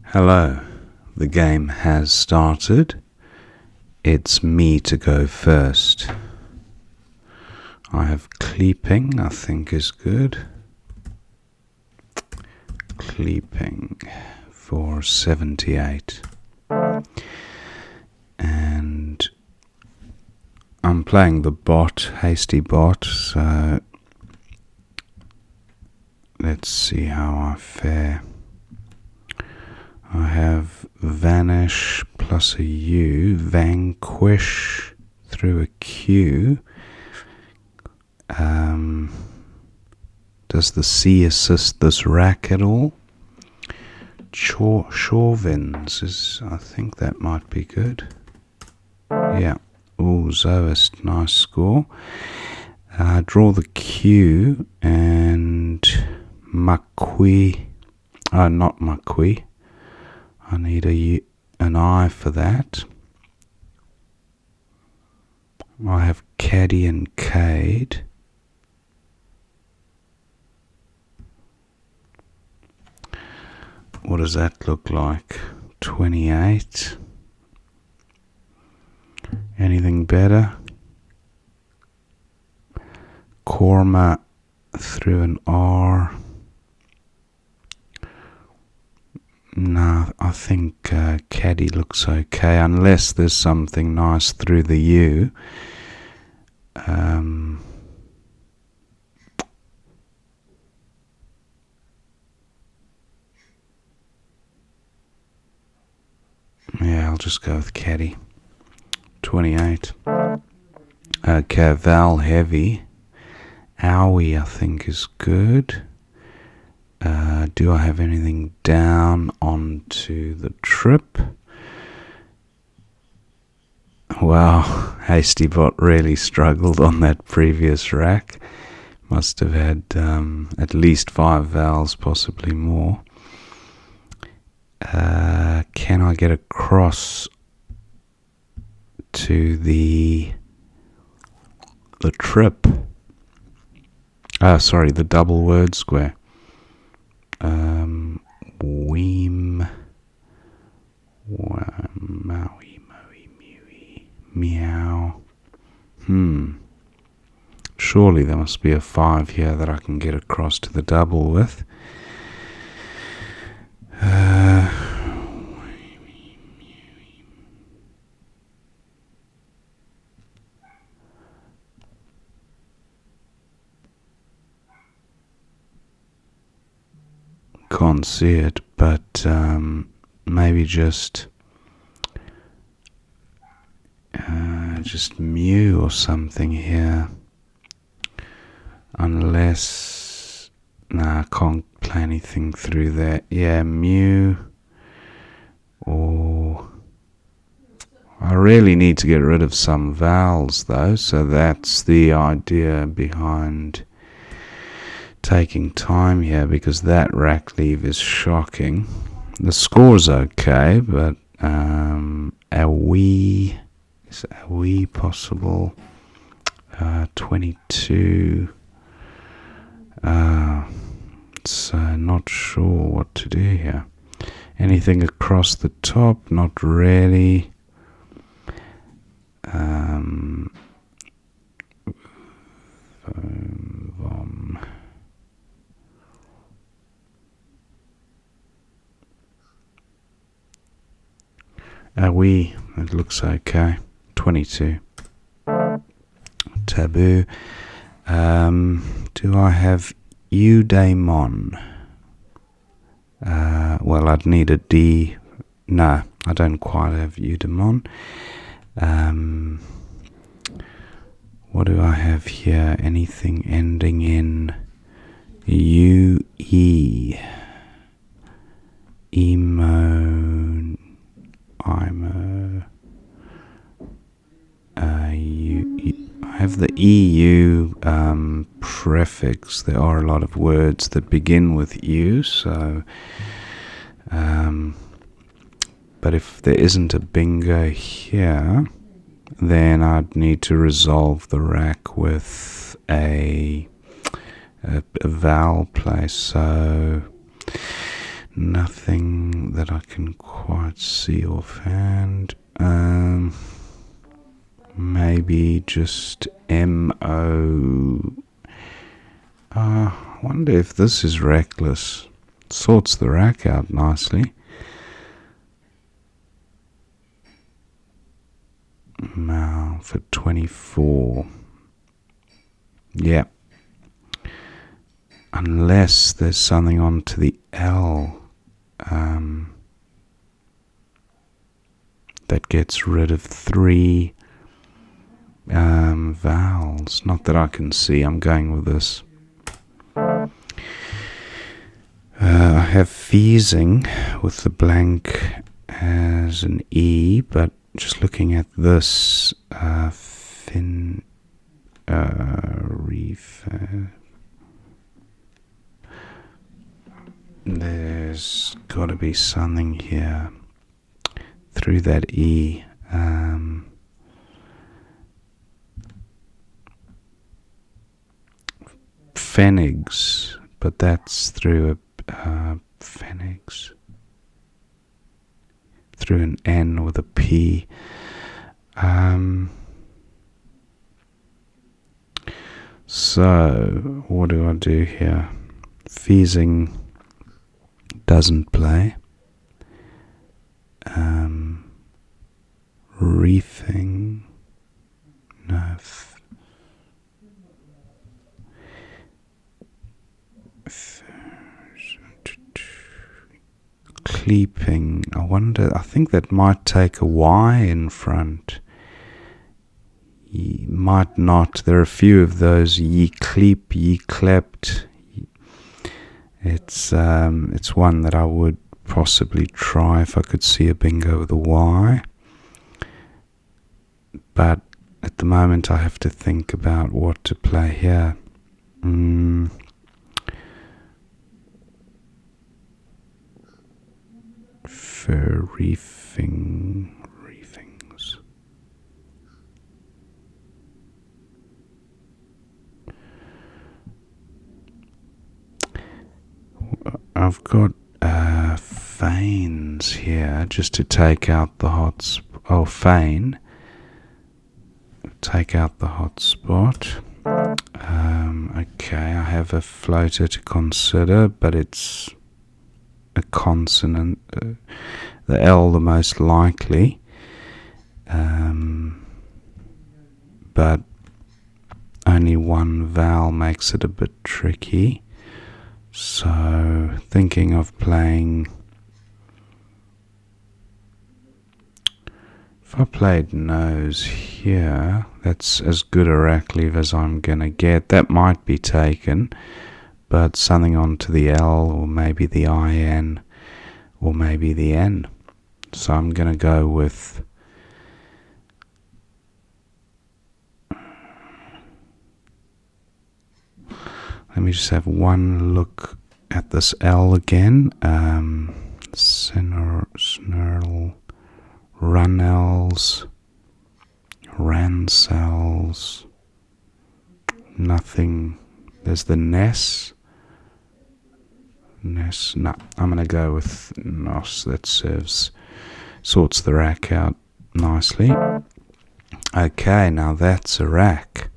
Hello, the game has started. It's me to go first. I have Kleeping, I think is good. Kleeping for 78. And I'm playing the bot, Hasty Bot, so let's see how I fare. I have Vanish plus a U, Vanquish through a Q. Does the C assist this rack at all? Chauvins, I think that might be good. Yeah. Ooh, Zoist, nice score. Draw the Q and Makui. Oh, not Makui. I need an I for that. I have Caddy and Cade. What does that look like? 28. Anything better? Korma through an R. No, I think Caddy looks okay, unless there's something nice through the U. Yeah, I'll just go with Caddy. 28. Okay, Val Heavy. Owie, I think, is good. Do I have anything down onto the trip? Wow, Hastybot really struggled on that previous rack. Must have had at least 5 vowels, possibly more. Can I get across to the trip? Sorry, the double word square. Weem, Maui, meow. Surely there must be a 5 here that I can get across to the double with. Can't see it, but maybe just Mew or something here. Unless, I can't play anything through there. Yeah, Mew. Or I really need to get rid of some vowels though, so that's the idea behind taking time here, because that rack leave is shocking. The score's okay, but is a wee possible? 22. So not sure what to do here. Anything across the top? Not really. It looks okay. 22. Taboo. Do I have Eudaimon? Well, I'd need a D. No, I don't quite have Eudaimon. What do I have here? Anything ending in UE? Imo. I have the EU prefix. There are a lot of words that begin with U, so but if there isn't a bingo here, then I'd need to resolve the rack with a vowel place. So Nothing that I can quite see offhand. Maybe just M-O. I wonder if this is reckless. Sorts the rack out nicely. Now for 24. Yeah. Unless there's something onto the L that gets rid of 3 vowels. Not that I can see. I'm going with this. I have feasing with the blank as an E, but just looking at this, there's got to be something here through that E. Pfennigs, but that's through a pfennigs, through an N with a P. So what do I do here? Feasing doesn't play. Reefing, no. Cleaping, I wonder, I think that might take a Y in front. Ye might not. There are a few of those. Ye cleap, ye clept. It's one that I would possibly try if I could see a bingo with a Y. But at the moment I have to think about what to play here. For reefings. I've got feigns here just to take out the hot feign. Take out the hot spot. Okay, I have a floater to consider, but it's a consonant. The L the most likely. But only one vowel makes it a bit tricky. So, thinking of playing. If I played nose here, that's as good a rack leave as I'm gonna get. That might be taken, but something onto the L, or maybe the IN, or maybe the N. So I'm gonna go with let me just have one look at this L again. Snurl, runnels, rancels, nothing. There's the Ness. No, I'm gonna go with Nos. That sorts the rack out nicely. Okay, now that's a rack.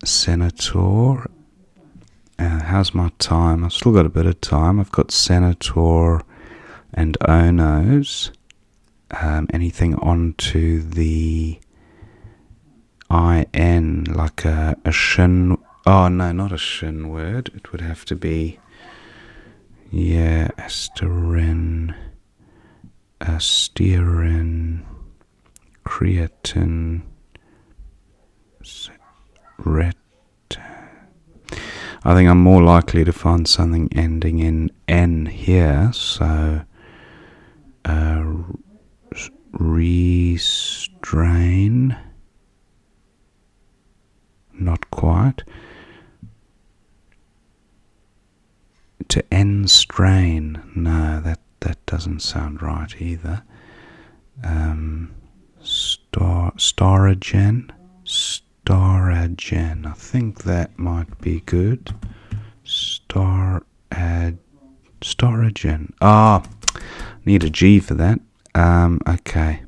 Senator. How's my time? I've still got a bit of time. I've got Senator and Onos. Anything onto the IN, like a shin. Oh no, not a shin word. It would have to be, yeah, asterin, creatine, I think I'm more likely to find something ending in N here, so restrain, not quite, to end strain, no, that doesn't sound right either. Staragen, I think that might be good. Staragen. Storogen. Ah, need a G for that. Okay.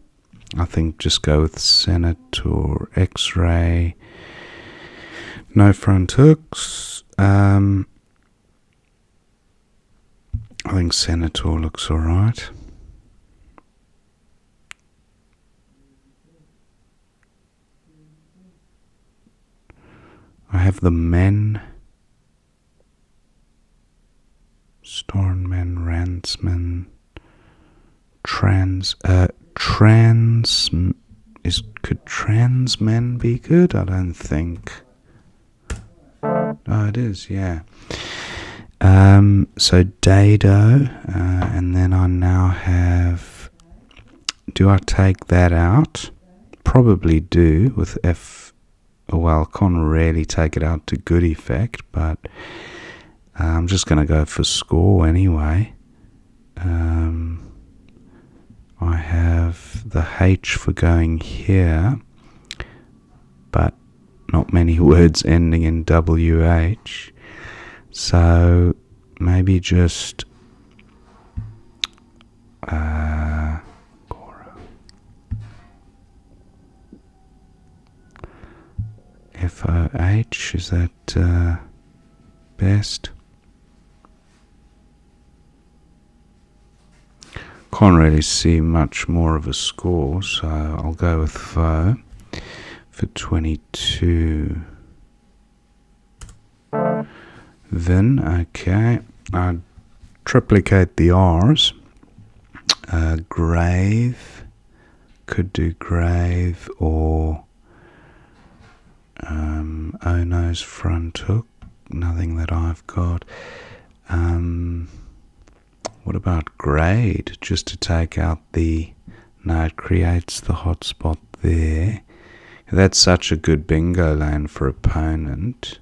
I think just go with Senator, X-ray, no front hooks. I think Senator looks alright. I have the men. Stornmen, Ransmen, could trans men be good? I don't think. Oh, it is, yeah. So Dado, and then I now have. Do I take that out? Probably do with F. Well, I can't really take it out to good effect, but I'm just going to go for score anyway. I have the H for going here, but not many words ending in WH. So maybe just FOH, is that best? Can't really see much more of a score, so I'll go with FO for 22. Then, okay, I triplicate the R's. Grave, could do grave or Ono's front hook, nothing that I've got. What about grade, just to take out the, no, it creates the hotspot there. That's such a good bingo lane for opponent.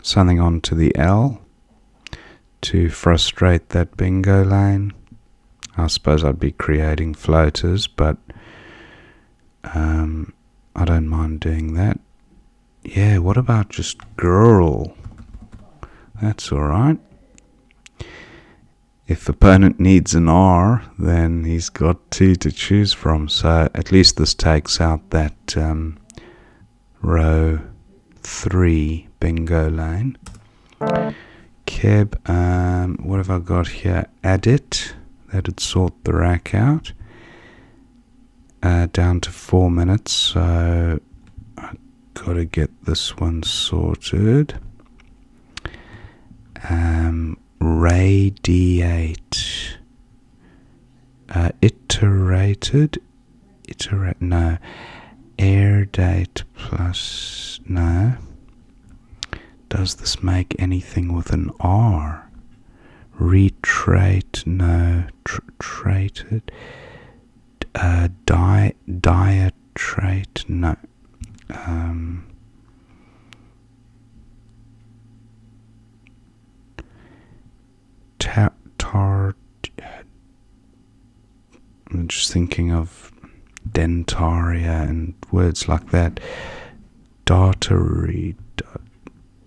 Something onto the L to frustrate that bingo lane. I suppose I'd be creating floaters, but I don't mind doing that. Yeah, what about just girl? That's alright. If opponent needs an R, then he's got two to choose from. So at least this takes out that row 3 bingo lane. Keb, what have I got here? Edit. That'd sort the rack out. Down to 4 minutes, so I gotta get this one sorted. Radiate. No. Air date plus, no. Does this make anything with an R? Retrate, no. Trated. Diatrate, no. I'm just thinking of dentaria and words like that. Daughtery.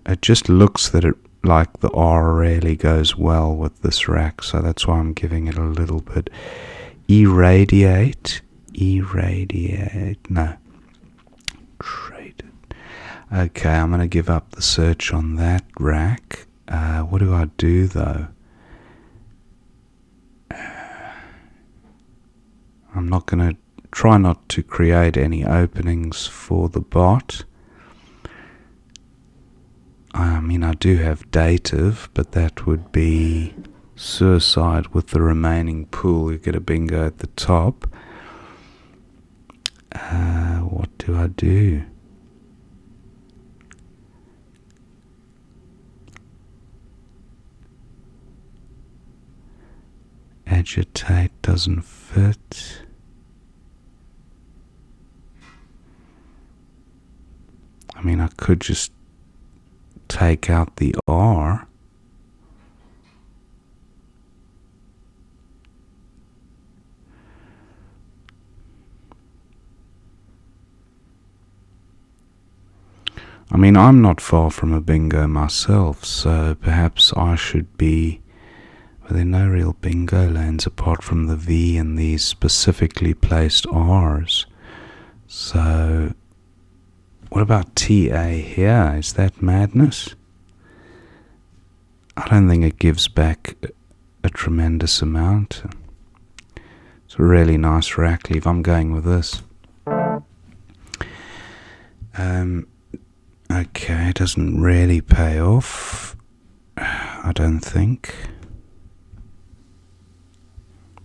It just looks that it like the R really goes well with this rack, so that's why I'm giving it a little bit. Irradiate, no. Traded. Okay, I'm going to give up the search on that rack. What do I do though? I'm not going to try not to create any openings for the bot. I mean, I do have dative, but that would be suicide with the remaining pool. You get a bingo at the top. What do I do? Agitate doesn't fit. I mean, I could just take out the R. I mean, I'm not far from a bingo myself, so perhaps I should be... But there are no real bingo lanes apart from the V and these specifically placed R's. So, what about TA here? Is that madness? I don't think it gives back a tremendous amount. It's a really nice rack leave. I'm going with this. Okay, it doesn't really pay off, I don't think.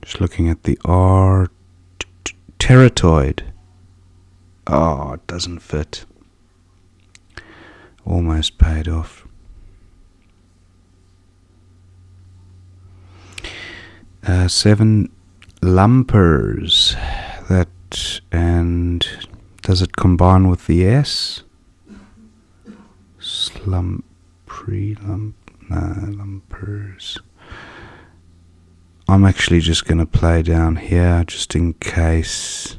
Just looking at the R. Teratoid. Oh, it doesn't fit. Almost paid off. 7 lumpers. That, and does it combine with the S? Slump, pre-lump, no, lumpers. I'm actually just going to play down here just in case.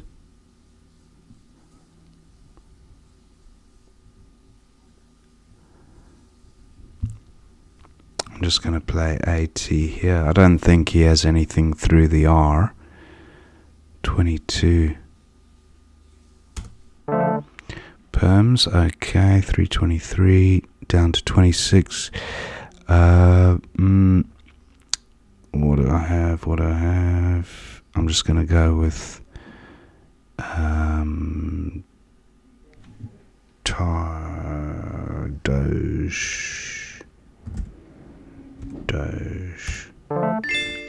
I'm just going to play AT here. I don't think he has anything through the R. 22. Perms, okay, 323 down to 26. What do I have? I'm just going to go with Doge.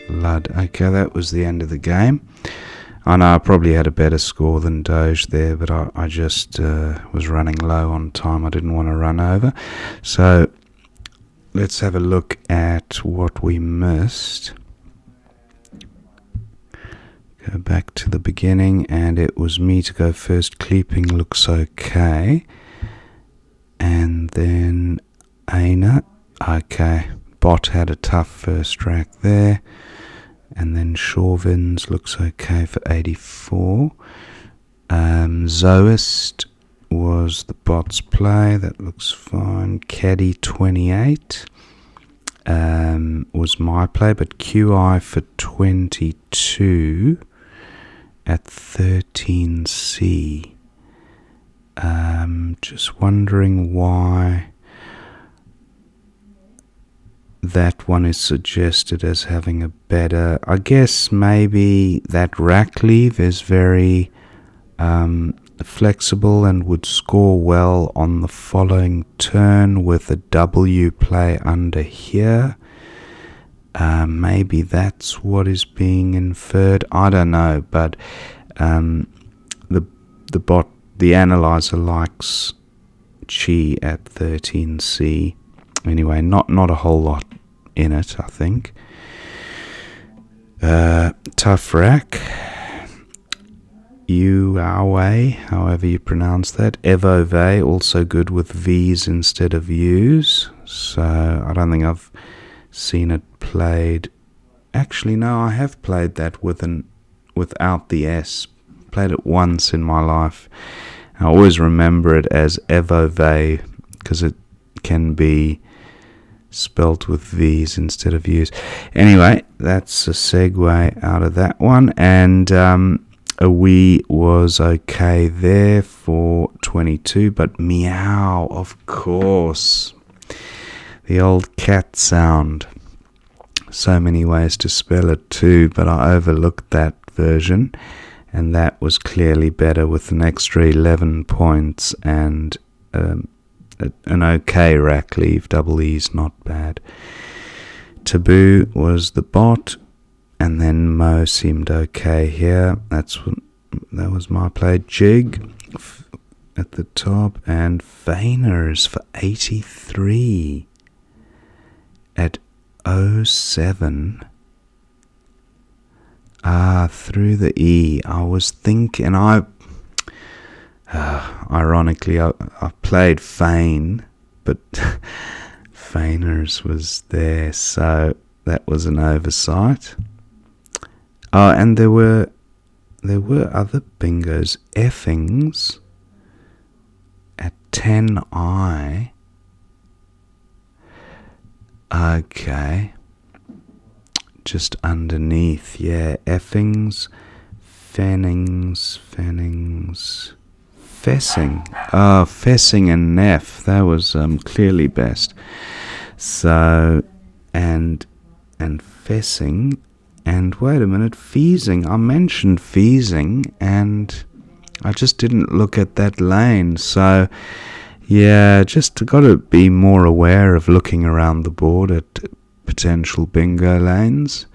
Lud. Okay, that was the end of the game. I know I probably had a better score than Doge there, but I just was running low on time. I didn't want to run over. So let's have a look at what we missed. Go back to the beginning, and it was me to go first. Cleaping looks okay. And then Aina. Okay, Bot had a tough first rack there. And then Chauvins looks okay for 84. Zoist was the Bot's play. That looks fine. Caddy 28 was my play, but QI for 22 at 13C. Just wondering why that one is suggested as having a better... I guess maybe that rack leave is very flexible and would score well on the following turn with a W play under here. Maybe that's what is being inferred. I don't know, but the analyzer likes Chi at 13C. Anyway, not a whole lot in it, I think. Tough rack. Uawe, however you pronounce that. Evove, also good with V's instead of U's. So I don't think I've seen it played. Actually, no, I have played that without the S. Played it once in my life. I always remember it as Evove because it can be spelt with V's instead of U's. Anyway, that's a segue out of that one. And a wee was okay there for 22, but meow, of course. The old cat sound. So many ways to spell it too, but I overlooked that version, and that was clearly better with an extra 11 points and an okay rack leave. Double E's not bad. Taboo was the Bot, and then Mo seemed okay here. That was my play. Jig at the top, and Veiners for 83 at 07. Through the E. I was thinking, ironically, I played Fein, but Feiners was there, so that was an oversight. Oh, and there were other bingos. Effings at 10i. Okay. Just underneath, yeah. Effings, Fennings, Fessing. Oh, Fessing and Neff. That was clearly best. So, and Fessing, and wait a minute, Feasing. I mentioned Feasing, and I just didn't look at that lane. So, yeah, just got to be more aware of looking around the board at potential bingo lanes.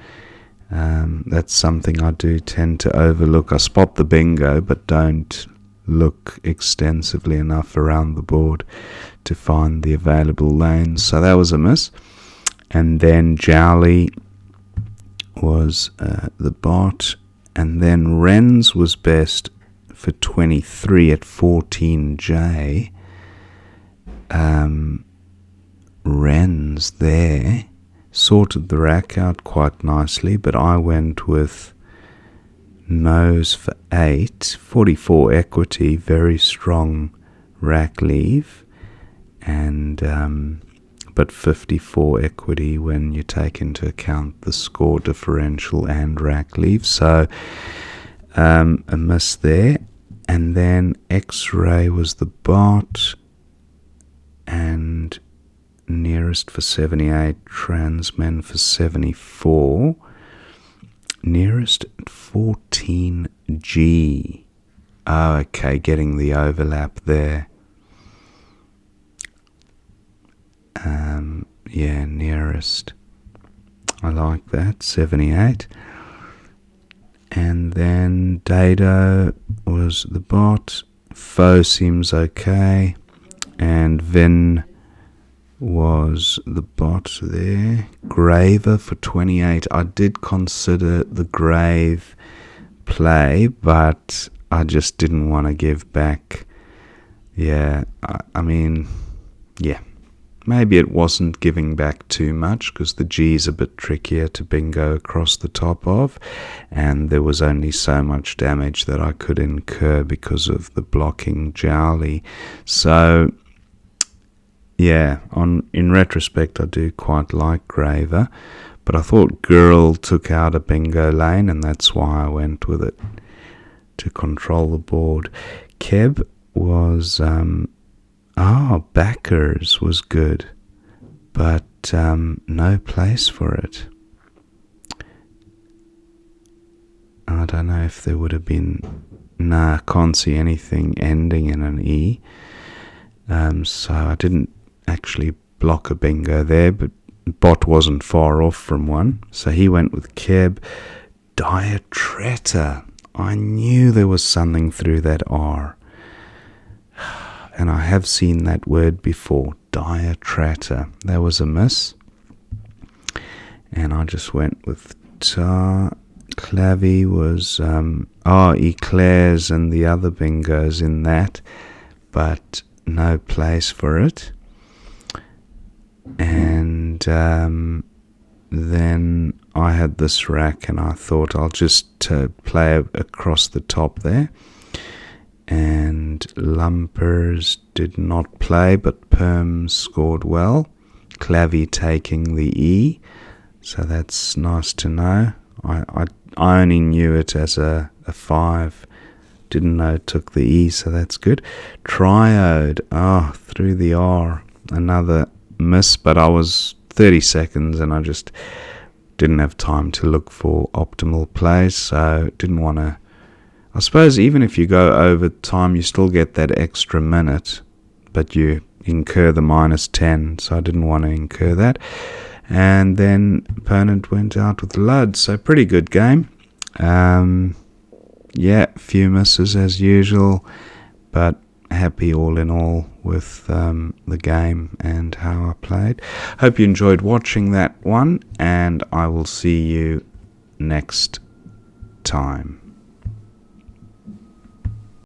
That's something I do tend to overlook. I spot the bingo, but don't look extensively enough around the board to find the available lanes. So that was a miss. And then Jowly was the bot. And then Wrens was best for 23 at 14J. Wrens there sorted the rack out quite nicely, but I went with nose for 8, 44 equity, very strong rack leave, and but 54 equity when you take into account the score differential and rack leave. So a miss there. And then X-Ray was the bot, and nearest for 78, Transmen for 74, nearest at 14G. Oh, okay, getting the overlap there. Yeah, nearest. I like that, 78. And then Dado was the bot. Foe seems okay. And Vin was the bot there. Graver for 28. I did consider the Grave play, but I just didn't want to give back. Yeah, I mean, yeah. Maybe it wasn't giving back too much because the G's a bit trickier to bingo across the top of, and there was only so much damage that I could incur because of the blocking Jowly. So, yeah, in retrospect, I do quite like Graver, but I thought Girl took out a bingo lane, and that's why I went with it to control the board. Keb was... Backers was good, but no place for it. I don't know if there would have been... Nah, can't see anything ending in an E. So I didn't actually block a bingo there, but Bot wasn't far off from one. So he went with Keb. Diatretta. I knew there was something through that R. And I have seen that word before, Diatretta. That was a miss. And I just went with Tar. Clavy was, Eclairs and the other bingos in that, but no place for it. And then I had this rack, and I thought I'll just play across the top there. And Lumpers did not play, but Perm scored well. Clavy taking the E, so that's nice to know. I only knew it as a 5, didn't know it took the E, so that's good. Triode, through the R, another miss, but I was 30 seconds and I just didn't have time to look for optimal plays, so didn't want to... I suppose even if you go over time, you still get that extra minute, but you incur the -10, so I didn't want to incur that. And then opponent went out with Lud, so pretty good game. Few misses as usual, but happy all in all with the game and how I played. Hope you enjoyed watching that one, and I will see you next time.